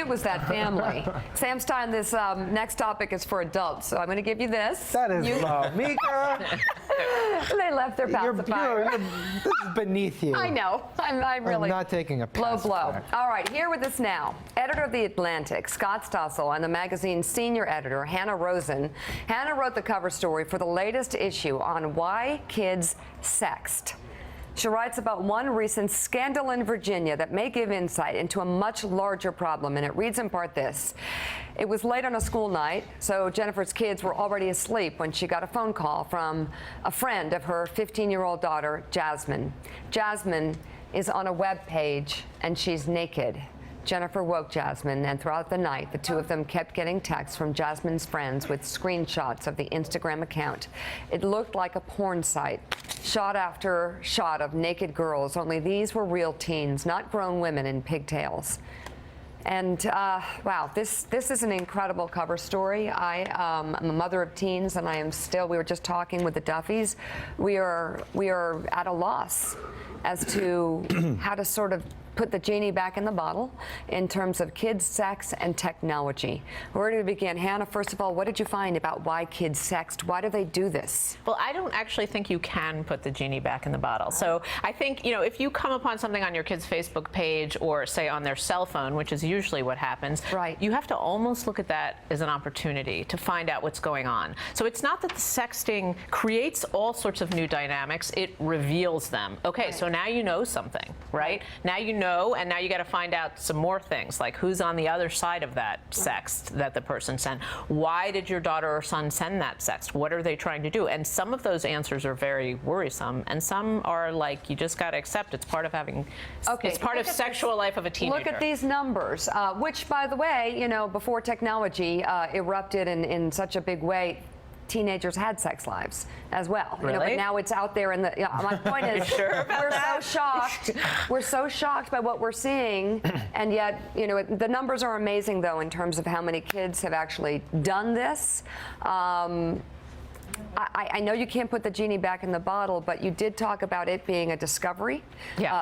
it was that family. Sam Stein, this next topic is for adults, so I'm going to give you this. That is low. Mika! They left their pacifier. This is beneath you. I know. I'm really... I'm not taking a Low pacifier. blow. All right, here with us now, editor of The Atlantic, Scott Stossel, and the magazine's senior editor, Hannah Rosen. Hannah wrote the cover story for the latest issue on why kids sext. She writes about one recent scandal in Virginia that may give insight into a much larger problem, and it reads in part this. It was late on a school night, so Jennifer's kids were already asleep when she got a phone call from a friend of her 15-year-old daughter, Jasmine. Jasmine is on a web page, and she's naked. Jennifer woke Jasmine, and throughout the night, the two of them kept getting texts from Jasmine's friends with screenshots of the Instagram account. It looked like a porn site, shot after shot of naked girls, only these were real teens, not grown women in pigtails. And wow, this is an incredible cover story. I'm a mother of teens, and we were just talking with the Duffys. We are at a loss as to how to sort of put the genie back in the bottle in terms of kids, sex, and technology. Where do we begin? Hannah, first of all, what did you find about why kids sext? Why do they do this? Well, I don't actually think you can put the genie back in the bottle. So I think, if you come upon something on your kid's Facebook page or, say, on their cell phone, which is usually what happens, right, you have to almost look at that as an opportunity to find out what's going on. So it's not that the sexting creates all sorts of new dynamics, it reveals them. Okay, so now you know something, right? Now you know, and now you got to find out some more things, like who's on the other side of that sext that the person sent. Why did your daughter or son send that sext? What are they trying to do? And some of those answers are very worrisome, and some are like, you just got to accept it's part of having, it's part of sexual life of a teenager. Look at these numbers, which, by the way, before technology erupted in such a big way, teenagers had sex lives as well. Really? But now it's out there in the. My point is, we're so shocked by what we're seeing, and yet, the numbers are amazing, though, in terms of how many kids have actually done this. I know you can't put the genie back in the bottle, but you did talk about it being a discovery,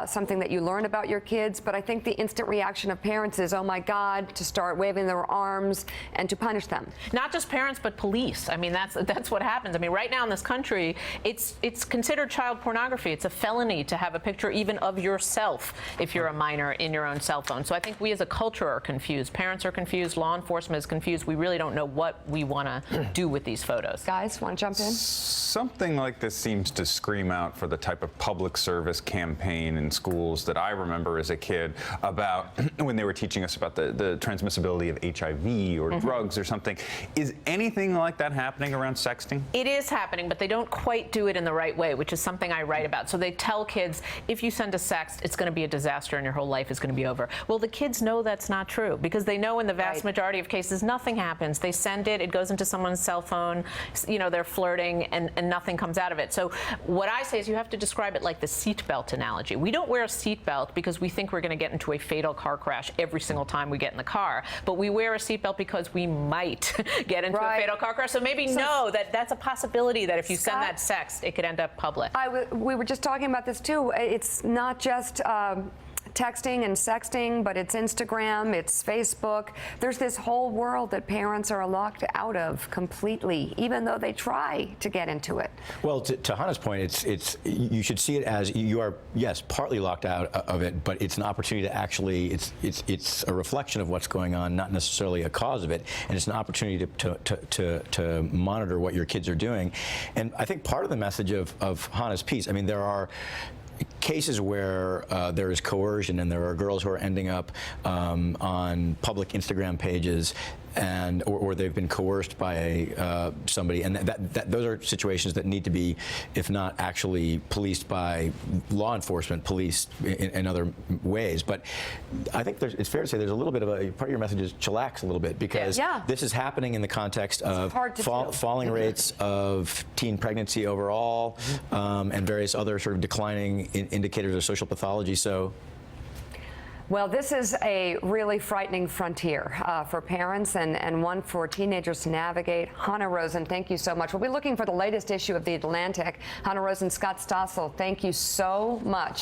something that you learn about your kids. But I think the instant reaction of parents is, oh my God, to start waving their arms and to punish them. Not just parents, but police. I mean, that's what happens. I mean, right now in this country, it's considered child pornography. It's a felony to have a picture even of yourself if you're a minor in your own cell phone. So I think we as a culture are confused. Parents are confused. Law enforcement is confused. We really don't know what we want to do with these photos. Guys, want to jump in? Something like this seems to scream out for the type of public service campaign in schools that I remember as a kid about when they were teaching us about the transmissibility of HIV or drugs or something. Is anything like that happening around sexting? It is happening, but they don't quite do it in the right way, which is something I write about. So they tell kids, if you send a sext, it's going to be a disaster and your whole life is going to be over. Well, the kids know that's not true, because they know in the vast majority of cases nothing happens. They send it, it goes into someone's cell phone, they're flirting, and nothing comes out of it. So what I say is you have to describe it like the seatbelt analogy. We don't wear a seatbelt because we think we're going to get into a fatal car crash every single time we get in the car, but we wear a seatbelt because we might get into a fatal car crash. So maybe know that that's a possibility, that if you send that sext, it could end up public. We were just talking about this too. It's not just texting and sexting, but it's Instagram, it's Facebook. There's this whole world that parents are locked out of completely, even though they try to get into it. Well, to Hannah's point, it's you should see it as you are, yes, partly locked out of it, but it's an opportunity to actually, it's a reflection of what's going on, not necessarily a cause of it, and it's an opportunity to monitor what your kids are doing. And I think part of the message of Hannah's piece, I mean, there are cases where there is coercion, and there are girls who are ending up on public Instagram pages, or they've been coerced by somebody, and those are situations that need to be, if not actually policed by law enforcement, policed in other ways. But I think it's fair to say there's a little bit of a part of your message is chillax a little bit, because this is happening in the context of falling rates of teen pregnancy overall, and various other sort of declining indicators of social pathology. So. Well, this is a really frightening frontier for parents and one for teenagers to navigate. Hannah Rosen, thank you so much. We'll be looking for the latest issue of The Atlantic. Hannah Rosen, Scott Stossel, thank you so much.